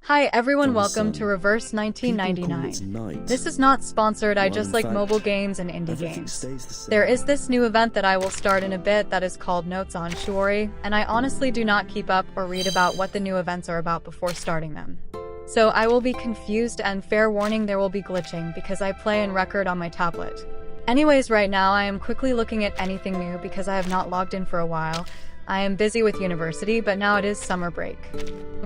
Hi everyone, welcome to Reverse 1999. This is not sponsored, I just like mobile games and indie games. There is this new event that I will start in a bit that is called Notes on Shuori, and I honestly do not keep up or read about what the new events are about before starting them. So I will be confused, and fair warning, there will be glitching because I play and record on my tablet. Anyways, right now I am quickly looking at anything new because I have not logged in for a while. I am busy with university, but now it is summer break.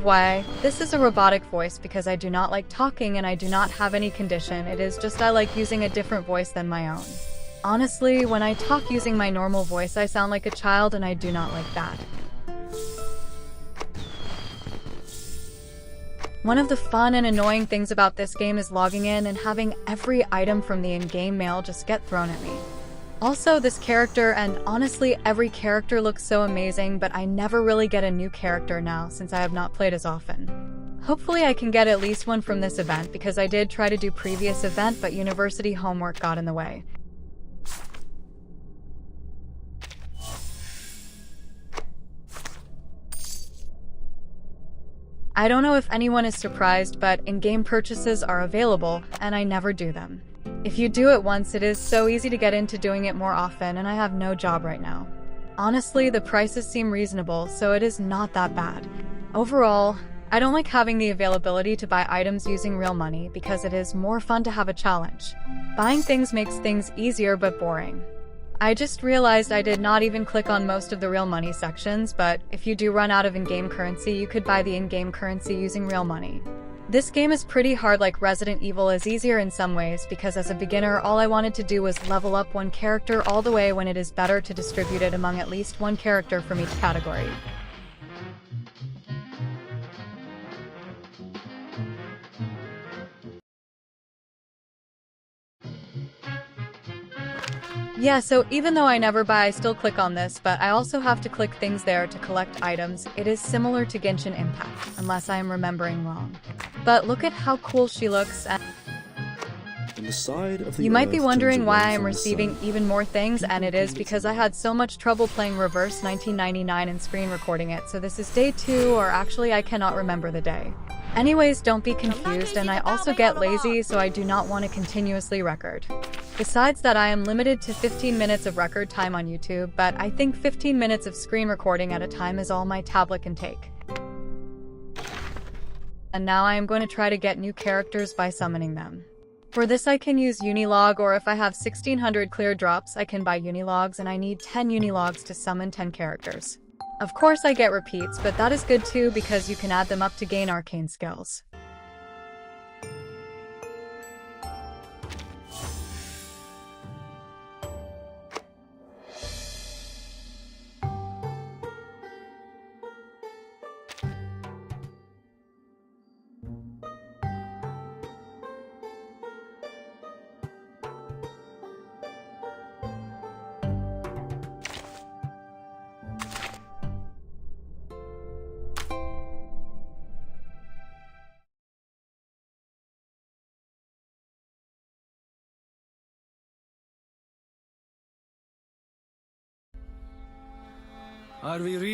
Why? This is a robotic voice because I do not like talking and I do not have any condition. It is just I like using a different voice than my own. Honestly, when I talk using my normal voice, I sound like a child and I do not like that. One of the fun and annoying things about this game is logging in and having every item from the in-game mail just get thrown at me. Also, this character, and honestly every character, looks so amazing, but I never really get a new character now since I have not played as often. Hopefully I can get at least one from this event because I did try to do previous event, but university homework got in the way. I don't know if anyone is surprised, but in-game purchases are available, and I never do them. If you do it once, it is so easy to get into doing it more often, and I have no job right now. Honestly, the prices seem reasonable, so it is not that bad. Overall, I don't like having the availability to buy items using real money because it is more fun to have a challenge. Buying things makes things easier but boring. I just realized I did not even click on most of the real money sections, but if you do run out of in-game currency, you could buy the in-game currency using real money. This game is pretty hard. Like Resident Evil is easier in some ways because as a beginner all I wanted to do was level up one character all the way, when it is better to distribute it among at least one character from each category. Yeah, so even though I never buy, I still click on this, but I also have to click things there to collect items. It is similar to Genshin Impact, unless I am remembering wrong. But look at how cool she looks, and you might be wondering why I am receiving even more things, and it is because I had so much trouble playing Reverse 1999 and screen recording it, so this is day 2, or actually I cannot remember the day. Anyways, don't be confused, and I also get lazy, so I do not want to continuously record. Besides that, I am limited to 15 minutes of record time on YouTube, but I think 15 minutes of screen recording at a time is all my tablet can take. And now I am going to try to get new characters by summoning them. For this I can use Unilog, or if I have 1600 clear drops I can buy Unilogs, and I need 10 Unilogs to summon 10 characters. Of course I get repeats, but that is good too because you can add them up to gain arcane skills.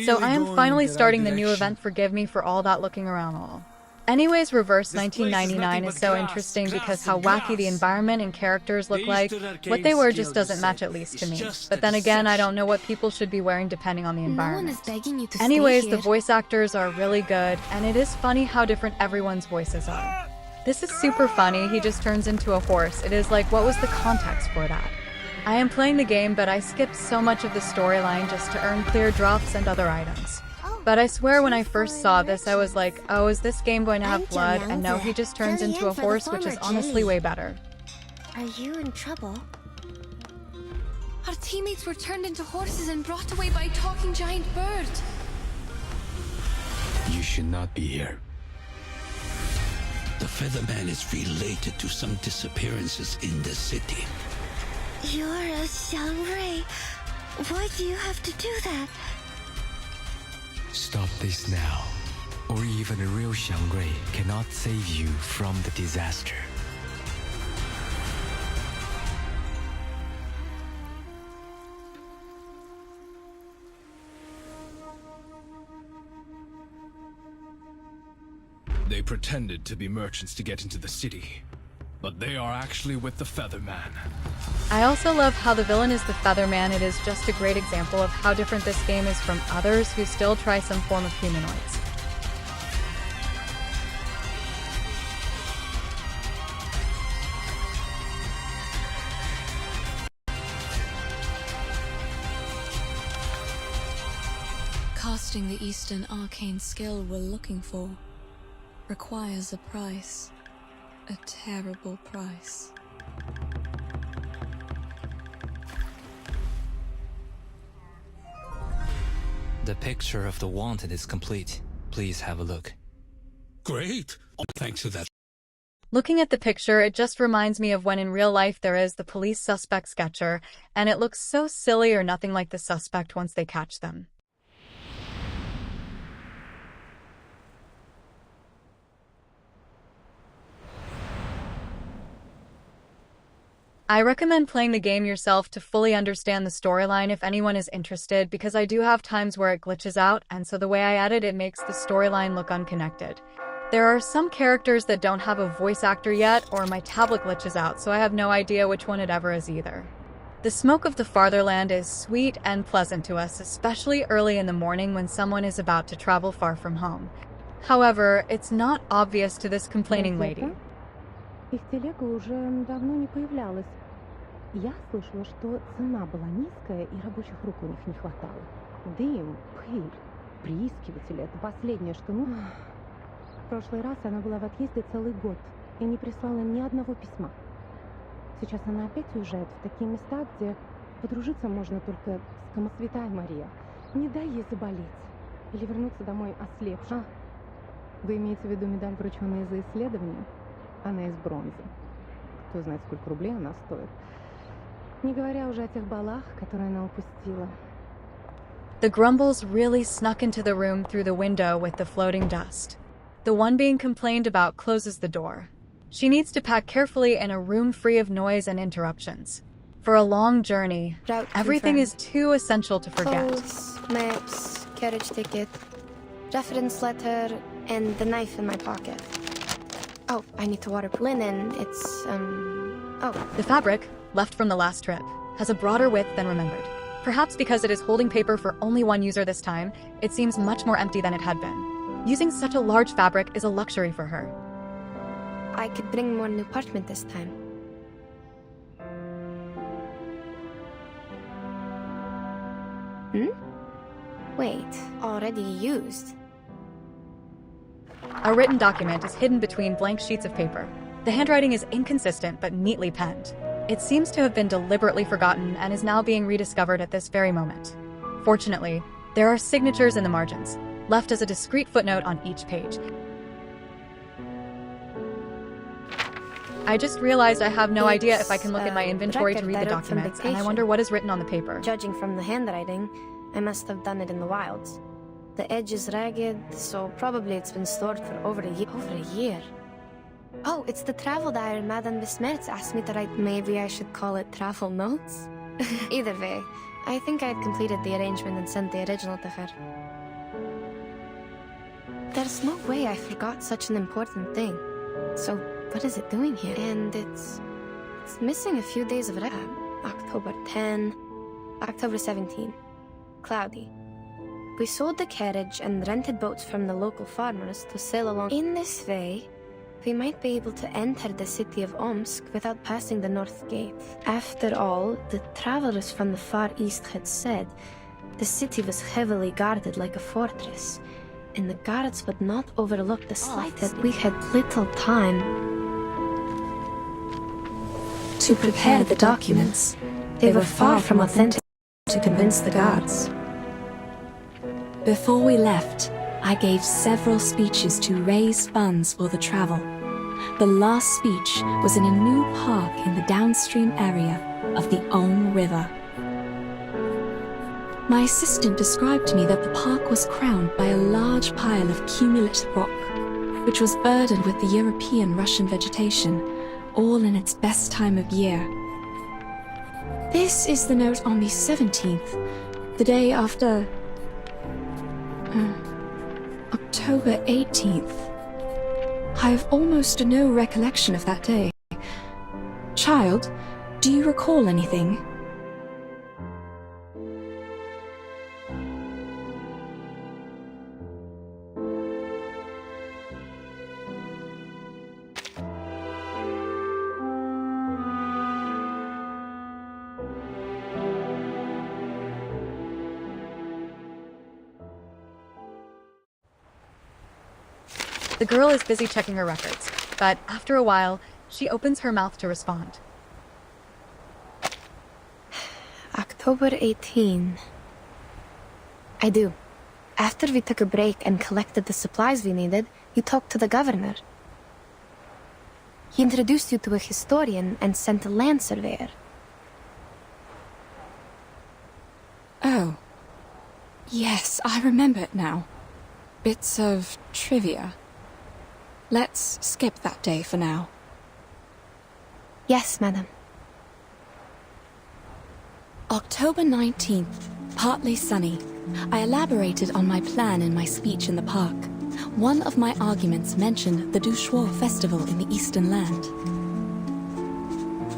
So I am finally starting the new event. Forgive me for all that looking around all. Anyways, Reverse 1999 is so interesting because how wacky the environment and characters look like. What they wear just doesn't match, at least to me. But then again, I don't know what people should be wearing depending on the environment. Anyways, the voice actors are really good, and it is funny how different everyone's voices are. This is super funny. He just turns into a horse. It is like, what was the context for that? I am playing the game, but I skipped so much of the storyline just to earn clear drops and other items. But I swear when I first saw this I was like, oh, is this game going to have blood? And no, he just turns into a horse, which is honestly way better. Are you in trouble? Our teammates were turned into horses and brought away by a talking giant bird. You should not be here. The Featherman is related to some disappearances in the city. You're a Shuori. Why do you have to do that? Stop this now, or even a real Shuori cannot save you from the disaster. They They pretended to be merchants to get into the city, but they are actually with the Featherman. I also love how the villain is the Featherman. It is just a great example of how different this game is from others who still try some form of humanoids. Casting the Eastern arcane skill we're looking for requires a price. A terrible price. The picture of the wanted is complete. Please have a look. Great. Thanks for that. Looking at the picture, it just reminds me of when in real life there is the police suspect sketcher, and it looks so silly or nothing like the suspect once they catch them. I recommend playing the game yourself to fully understand the storyline if anyone is interested, because I do have times where it glitches out, and so the way I edit it makes the storyline look unconnected. There are some characters that don't have a voice actor yet, or my tablet glitches out, so I have no idea which one it ever is either. The smoke of the Fartherland is sweet and pleasant to us, especially early in the morning when someone is about to travel far from home. However, it's not obvious to this complaining lady. Их телега уже давно не появлялась. Я слышала, что цена была низкая и рабочих рук у них не хватало. Дым, пыль, приискиватели — это последнее, что нужно. В прошлый раз она была в отъезде целый год и не прислала ни одного письма. Сейчас она опять уезжает в такие места, где подружиться можно только с Камасвятой Мария. Не дай ей заболеть или вернуться домой ослепшей. Вы имеете в виду медаль, врученную за исследование? Она из бронзы. Кто знает, сколько рублей она стоит. Не говоря уже о тех балах, которые она упустила. The Grumbles really snuck into the room through the window with the floating dust. The one being complained about closes the door. She needs to pack carefully in a room free of noise and interruptions. For a long journey, everything is too essential to forget. Clothes, maps, carriage ticket, reference letter, and the knife in my pocket. Oh, I need to waterproof linen. It's, The fabric, left from the last trip, has a broader width than remembered. Perhaps because it is holding paper for only one user this time, it seems much more empty than it had been. Using such a large fabric is a luxury for her. I could bring more new parchment this time. Wait, already used. A written document is hidden between blank sheets of paper. The handwriting is inconsistent but neatly penned. It seems to have been deliberately forgotten and is now being rediscovered at this very moment. Fortunately, there are signatures in the margins, left as a discreet footnote on each page. I just realized I have no idea if I can look at my inventory to read the document, and I wonder what is written on the paper. Judging from the handwriting, I must have done it in the wilds. The edge is ragged, so probably it's been stored for over a year. Over a year? Oh, it's the travel diary Madame Besmertz asked me to write. Maybe I should call it travel notes? Either way, I think I had completed the arrangement and sent the original to her. There's no way I forgot such an important thing. So, what is it doing here? And it's missing a few days of October 10, October 17. Cloudy. We sold the carriage and rented boats from the local farmers to sail along. In this way, we might be able to enter the city of Omsk without passing the North Gate. After all, the travelers from the Far East had said the city was heavily guarded like a fortress, and the guards would not overlook the slightest. We had little time to prepare the documents. They were far from authentic to convince the guards. Before we left, I gave several speeches to raise funds for the travel. The last speech was in a new park in the downstream area of the Om River. My assistant described to me that the park was crowned by a large pile of cumulate rock, which was burdened with the European Russian vegetation, all in its best time of year. This is the note on the 17th, the day after... October 18th. I have almost no recollection of that day. Child, do you recall anything? The girl is busy checking her records, but after a while, she opens her mouth to respond. October 18. I do. After we took a break and collected the supplies we needed, you talked to the governor. He introduced you to a historian and sent a land surveyor. Oh. Yes, I remember it now. Bits of trivia. Let's skip that day for now. Yes, madam. October 19th, partly sunny. I elaborated on my plan in my speech in the park. One of my arguments mentioned the Shuori festival in the Eastern Land.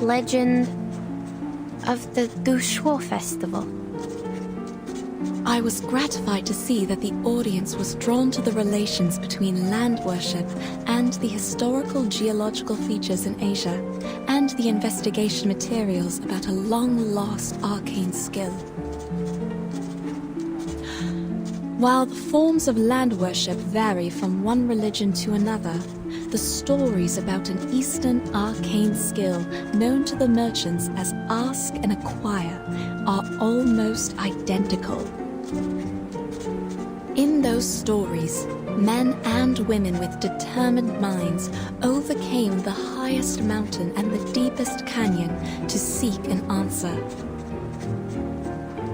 Legend of the Shuori festival. I was gratified to see that the audience was drawn to the relations between land worship and the historical geological features in Asia, and the investigation materials about a long-lost arcane skill. While the forms of land worship vary from one religion to another, the stories about an Eastern arcane skill known to the merchants as Ask and Acquire are almost identical. In those stories, men and women with determined minds overcame the highest mountain and the deepest canyon to seek an answer.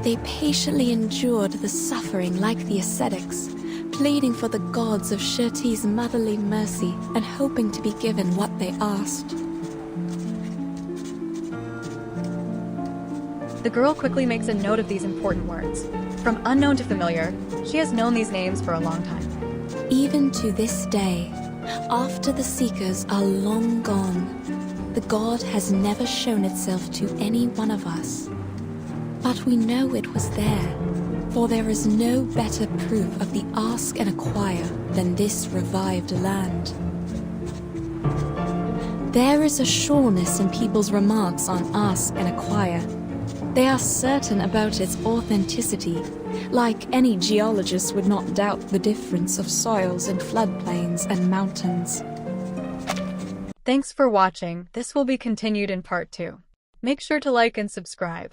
They patiently endured the suffering like the ascetics, pleading for the gods of Shuori's motherly mercy and hoping to be given what they asked. The girl quickly makes a note of these important words. From unknown to familiar, she has known these names for a long time. Even to this day, after the Seekers are long gone, the god has never shown itself to any one of us. But we know it was there, for there is no better proof of the Ask and Acquire than this revived land. There is a sureness in people's remarks on Ask and Acquire. They are certain about its authenticity, like any geologist would not doubt the difference of soils in floodplains and mountains. Thanks for watching. This will be continued in part 2. Make sure to like and subscribe.